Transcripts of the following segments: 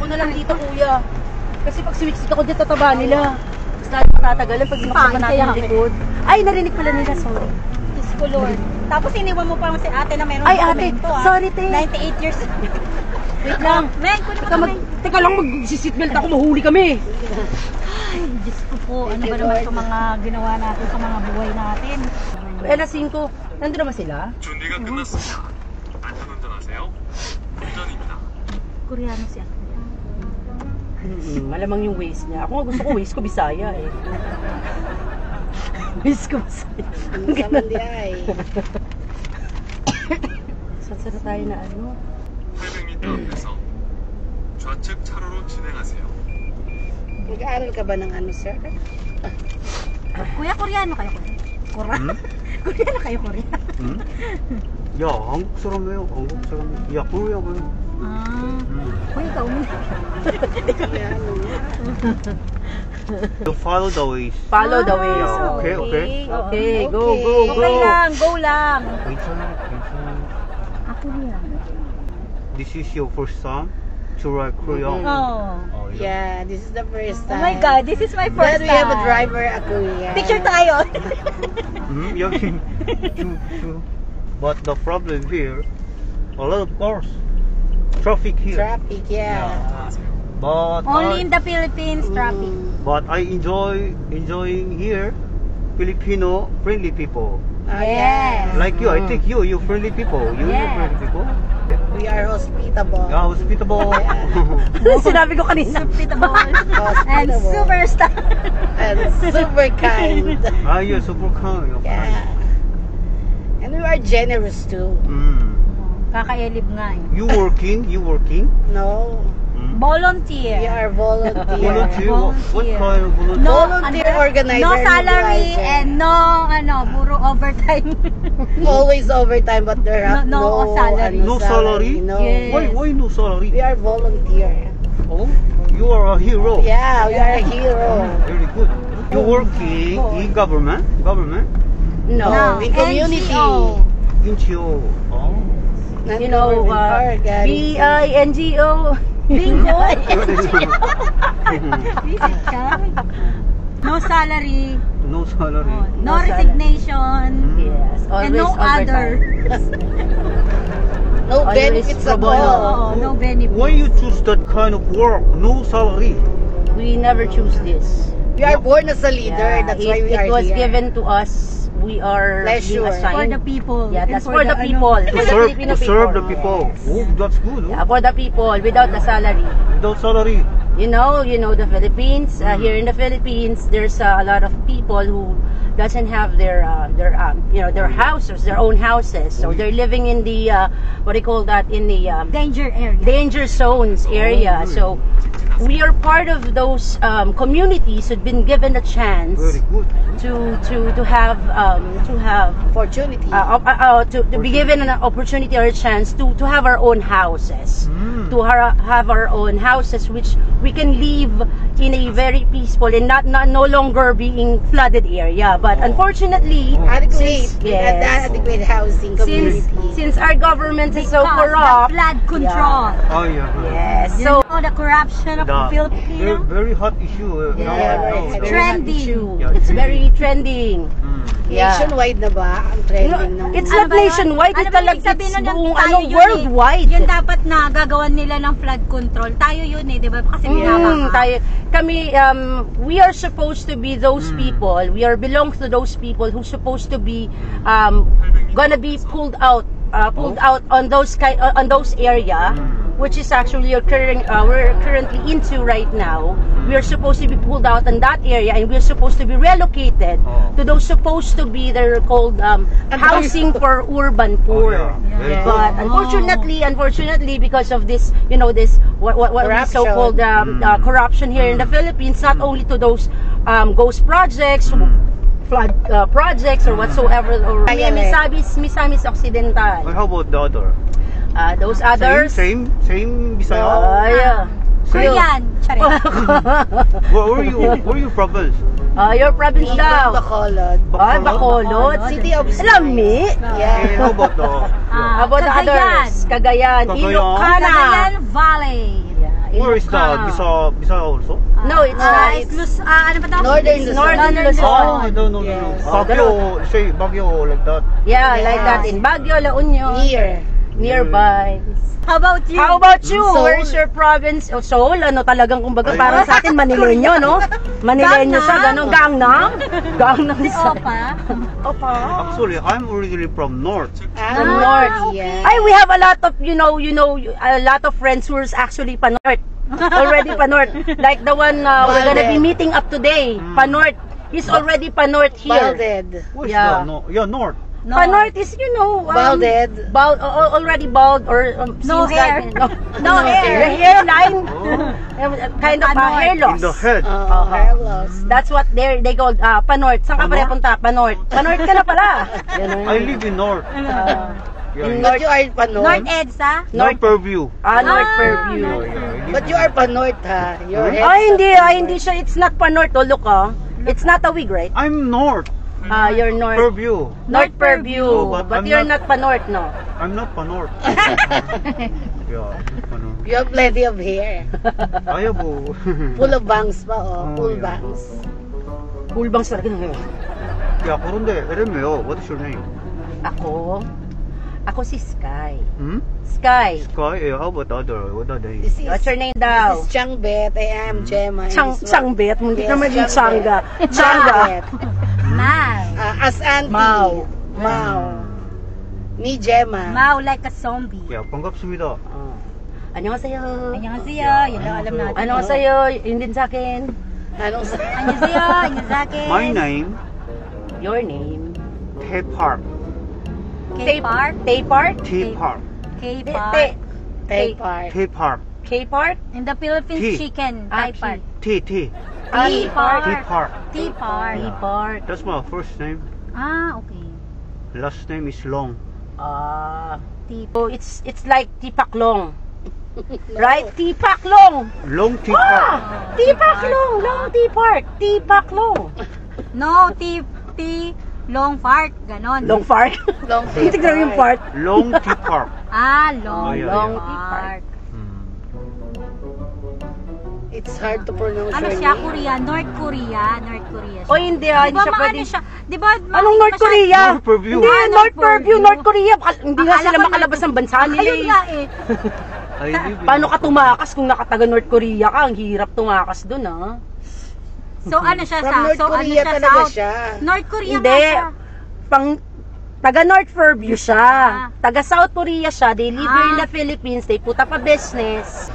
na lang dito, kuya. Kasi pag sumiksik ako dito, tataba nila. Mas lalo matatagalan pag imakasama natin yung likod. Ay, narinig pala nila, sorry. Diyos ko, Lord. Tapos iniwan mo pa si ate na meron Ay, ate, sorry, te. 98 years. Wait lang. Men, Teka lang, mag-seatbelt ako, mahuli kami. Ay, Diyos ko po. Ano ba naman itong mga ginawa natin sa mga buhay natin? Alas 5, nandun naman sila? 준비가 끝났습니다. 안전운전하세요. 운전입니다. Koreano siya. Malamang yung waist niya. Ako nga gusto ko waist ko Bisaya eh. Waist ko Bisaya. Ang ganda. Saan na tayo na ano? 800m 앞에서 좌측 차로로 진행하세요. Nag-aaral ka ba ng ano, sir? Kuya, Koreano kayo, kuya? Koreano kayo, Korea? 야, 한국 사람이에요. 한국 사람. 야, 코리아 뭐. Kuya, ikaw mo. You follow the ways. Follow the ways. Yeah, okay, okay. Okay, go, go, go. Okay lang, go lang. 괜찮아, 괜찮아. Ako yan. This is your first time to ride Korea. Oh. Oh, Yeah, this is the first Oh time. my God, this is my first Then we have a time. driver, a Korean. Picture tayo. 여기 But the problem here, a lot of cars, traffic here. Traffic, yeah. But Only in the Philippines, traffic. but I enjoying here, Filipino friendly people. Yes. Like you, I think you friendly people. You friendly people. We are hospitable. Yeah, hospitable. Sinabi ko kanina. Hospitable. And Hospitable. superstar. And super kind. Ah, you're super kind. You're Yeah. kind. And we are generous too. Kakaelib nga eh. You working? No, Volunteer. we are volunteer. Volunteer? What Volunteer. kind of volunteer? No, Volunteer organizer. No salary mobilizer. and no, puro overtime. Always overtime, but there are No salary. No salary? No. Yes. Why no salary? We are volunteer. Oh, you are a hero. Yeah, we are a hero. Very good. You working in government? No, No, in community. NGO. NGO. Oh. You know, BINGO. Bingo. Visit ka. No salary. No salary. No resignation. Yes, always And no other. No Always benefits at pro bono. all. No benefit. Why you choose that kind of work? No salary. We never choose this. We are born as a leader. Yeah, That's why we it are was here. given to us. We are Pleasure. being assigned. For the people. Yeah, And that's for the ano, people. To For the serve, Filipino to serve the people. people. Oh, that's good. Yeah, for the people without the salary. Without salary. You know the Philippines. Here in the Philippines, there's a lot of people who doesn't have their houses, their own houses. So they're living in the what do you call that, in the danger area. danger zones area. So we are part of those communities who've been given a chance Very good. to have Opportunity. to be given an opportunity or a chance to have our own houses, to have our own houses, which we can live in a very peaceful and no longer being flooded area. But unfortunately, adequate. yes. Adequate housing community. since our government is so Because corrupt, the flood control. Oh yeah. yes, You so know the corruption of the Very, Filipino. very hot issue. Yeah, now. Trending. Yeah, it's very trending. Yeah. Nationwide na ba ang trending ng... It's Ano not ba yun? nationwide, Ano it's ba talaga ibig sabihin nun? buong Tayo yun worldwide. Yun dapat na gagawan nila ng flood control. Tayo yun di ba? Kasi we are supposed to be those people. We are belong to those people who's supposed to be gonna be pulled out on those area, which is actually we're currently into right now. We are supposed to be pulled out in that area, and we're supposed to be relocated to those supposed to be, they're called housing for urban poor. Very good. But unfortunately, because of this, this what we so-called corruption here in the Philippines, not only to those ghost projects, flood projects, or whatsoever, or Misamis Occidental. How about the other? Those others. Same Bisaya. Yeah. Korean. Where you province? Your province daw. Bacolod. Bacolod. City of Lami. Yeah. How about the How about the others? Cagayan. Ilocana. Cagayan Valley. Where is that? Bisa also? No, it's not. It's ano ba to? Northern Luzon. Northern Luzon. Oh, no. Yes. Baguio, say Baguio like that. Yeah, like Yes. that in Baguio, La Union, Here. nearby. How about you? How about you? Seoul. Where's your province? Oh, Seoul, ano talagang kumbaga parang sa atin Manileño, no? Manileño siya, gano'n. Gangnam? Gangnam Si sa... Opa. Opa. Actually, I'm originally from North. From North. Yes. Ay, we have a lot of, a lot of friends who is actually pa-North. Already pa-North. Like the one we're gonna be meeting up today. Pa-North. He's already pa-North here. Balded. Where's Yeah. that? No, yeah, North. No. Pa-North is, Balded. bald, already bald or No seems hair. like, No hair. The hairline, Oh, kind of hair in loss. the head. Hair loss. That's what they called pa-North. Saan ka pala punta? Pa-North. Pa-North ka na pala. I live in North. In But you are pa North North. EDSA? North Purview. North Purview. But you are pa North, ha? Your head. Hindi siya. It's not pa-North. Oh, look, It's not a wig, right? I'm North You're North. Purview. North Purview. Oh, but But I'm you're not- not pa-North, no? I'm not pa North. Yeah, ano. You have plenty of hair. Ayabo. Full of bangs pa, Oh, Full yeah. bangs. Cool bangs talaga ng Yeah, 그런데 이름이요. What is your name? Ako si Sky. Hmm? Sky. Sky. How about other? What are they? This is, What's your name daw? this is Changbet. I am Gemma. and this one- Changbet. Hindi Yes, naman yung Changbet. Changa. Changa. Changbet. Mal. As auntie. Mau. Mau. Ni Gemma. Mau like a zombie. Yeah, 반갑습니다. Annyeonghaseyo. Annyeonghaseyo. Yun lang alam natin. Annyeonghaseyo. Yun din sa akin. Anong sa... Annyeonghaseyo. Annyeonghaseyo. My name, Your name. Tae Park. K-Park. Tay Park? Tae Park. K-Park. Tay Park. Tae Park. K Park? In the Philippines, T. chicken. Ah, Thai Park. T. T-Park. Tae Park. T-Park. Tay Park. That's my first name. Ah, okay. Last name is Long. So it's like Tipaklong. Right? Tipaklong. Long Tae Park. Tipaklong. Long T-Park. Tipaklong. No, long fart. Ganon. Long Park. Long Hindi ko yung part. Long Tae Park. Ah, long. Oh, yeah, Long yeah. Park. Hmm. It's hard to pronounce Ano your siya? name. Korea. North Korea. North Korea siya. O hindi, Di hindi ba siya maano pwede. siya? Di ba? Anong North Korea? North Purview. Hindi, Ah, North Purview. North Korea. Hindi nga Akala sila ko makalabas ng bansa nila Ayun eh. nga eh. I live in Paano ka tumakas kung nakataga North Korea ka? Ang hirap tumakas dun, ah. So ano siya From sa? North So ano Korea siya talaga South? siya. North Korea Hindi. nga siya. Taga North Purview siya. Taga South Korea siya. They live here in Ah. the Philippines. They put up a business.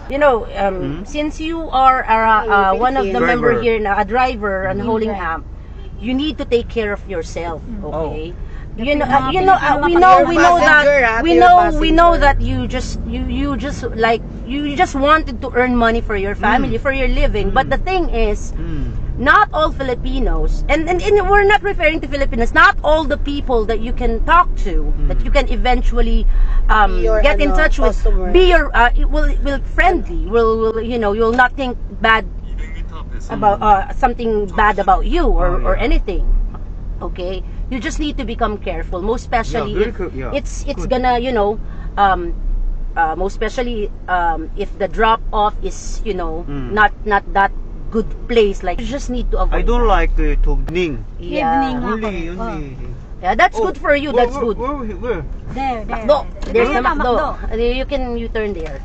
You know, since you are one of the Driver. member here na a driver and New holding driver. amp, you need to take care of yourself, okay? The We know Filipino passenger, ha? we You're know passenger. that you just wanted to earn money for your family, for your living. But the thing is, not all Filipinos, and we're not referring to Filipinos, not all the people that you can talk to, that you can eventually Be your, get in touch with, customer. be your, will friendly, will you'll not think bad 200m 앞에서 about something bad about you or yeah. anything. Okay, you just need to become careful, most especially very if good, yeah. it's Good. gonna most especially if the drop off is not that good place, like you just need to avoid I don't that. like to evening. Yeah. Evening. Only. Yeah, that's good for you. That's good. Where? There. Macdo. There's the Ayun na, Macdo. You turn there.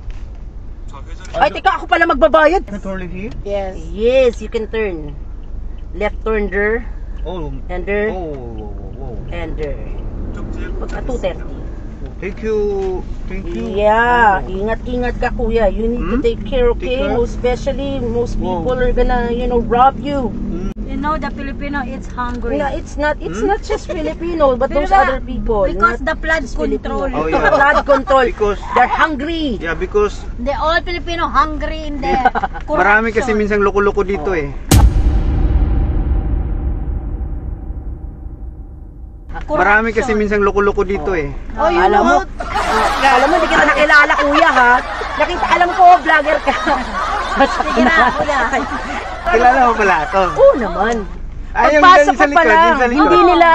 좌회전이 Ay, teka, ako pala magbabayad. Not only here? Yes. Yes, you can turn. Left turn there, Oh. and there, Oh. and there. 목적지에 2:30. Thank you. Yeah, ingat-ingat ka kuya. You need to take care, okay? Take care. Most especially, most Wow. people are gonna, rob you. You know the Filipino it's hungry. No, it's not just Filipino, but Pero those other people. because not the flood just Filipino. control. Oh, yeah. Flood control. Because- They're hungry. Yeah, because The all Filipino hungry in the corruption. marami kasi minsan loko-loko dito eh. Marami kasi minsan loko-loko dito eh. Oh, you Alam mo, know. alam mo, hindi kita nakilala kuya ha. Alam ko, vlogger ka. Sige na, kuya. Kilala mo pala ako. Oo naman. Ay, yung Pagpasok dyan sa ko pa likod, lang, yung sa likod. hindi nila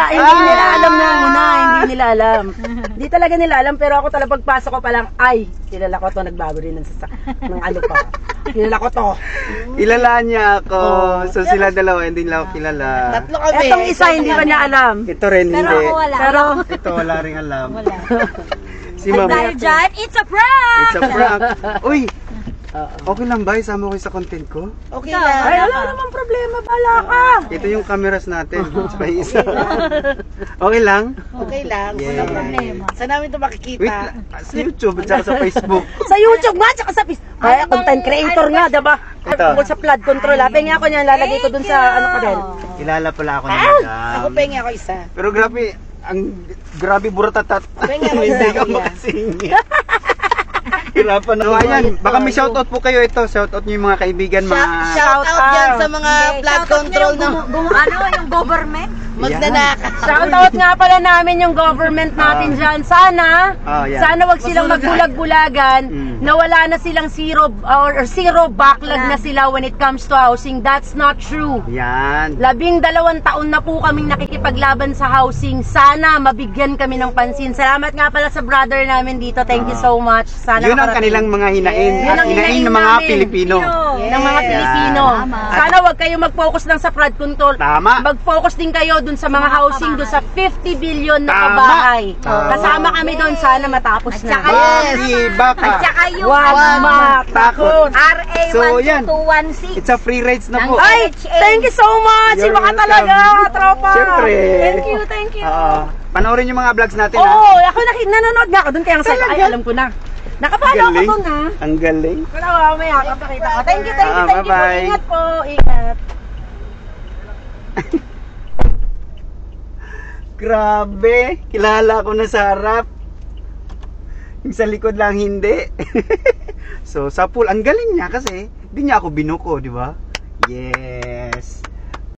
alam na una, hindi nila alam. Hindi talaga nila alam, pero ako talaga pagpasok ko pa lang, ay, kilala ko to, nagbago rin ng ano pa. Kilala ko to. Ilalaan niya ako. Oh. So sila dalawa, hindi nila ako kilala. Tatlo kami. Etong isa, hindi pa niya alam. Ito rin, Pero hindi. ako wala. Pero, Ito, wala rin alam. Wala. Si Ma'am. Dahil dyan, it's a prank! It's a prank. Uy, okay lang ba? Isama ko sa content ko? Okay Ikaw, lang. ay, wala namang problema, bala ka. Ito yung cameras natin. Tsaka yung isa. Okay lang? Okay lang. Yeah. Walang problema. Saan namin ito makikita? Wait, sa YouTube at saka sa Facebook. Sa YouTube nga, tsaka sa Facebook. Kaya content creator nga, diba? Ito. Tungkol sa flood control, pengi ako niyan, lalagay ko dun sa ano ko din. Kilala pala ako ng Ako madam. pengi ako isa. Pero grabe buratatat. Pengi ako Hindi isa, ka kuya. makasingit. Hirapan na. So ayan, baka may shoutout po kayo ito. Shoutout nyo yung mga kaibigan, mga... Shout out dyan sa mga flood control na Ano, yung government? magnanakaw. Shoutout nga pala namin yung government natin dyan. Sana, yan. sana wag silang magbulag-bulagan na wala na silang zero backlog na sila when it comes to housing. That's not true. Yan. 12 taon na po kaming nakikipaglaban sa housing. Sana mabigyan kami ng pansin. Salamat nga pala sa brother namin dito. Thank you so much. Sana Yun ang makarating. kanilang mga hinain. Yun At ang hinain hinain ng mga namin. Pilipino. Ng mga Yes. Pilipino. Tama. Sana wag kayo mag-focus lang sa flood control. Tama. Mag-focus din kayo dun sa mga housing, dun sa 50 billion na Tama. kabahay. Tama. Kasama kami dun, sana matapos na. saka Iba ka. At saka yung Wag matakot. RA So, yan. 12216. It's a free rides na po. Ay, thank you so much! You're Iba ka welcome. talaga, tropa! Siyempre. Thank you. Panoorin yung mga vlogs natin, Oo, ha? ako nanonood nga ako dun, kaya ang sabi ko, ay, alam ko na. Nakapalo ako dun, ha? Ang galing. Wala, mamaya, kapakita ko. Thank you po. Bye-bye. Ingat po, ingat. Grabe. Kilala ko na sa harap. Yung sa likod lang hindi. So, sa pool, ang galing niya kasi hindi niya ako binuko, di ba? Yes.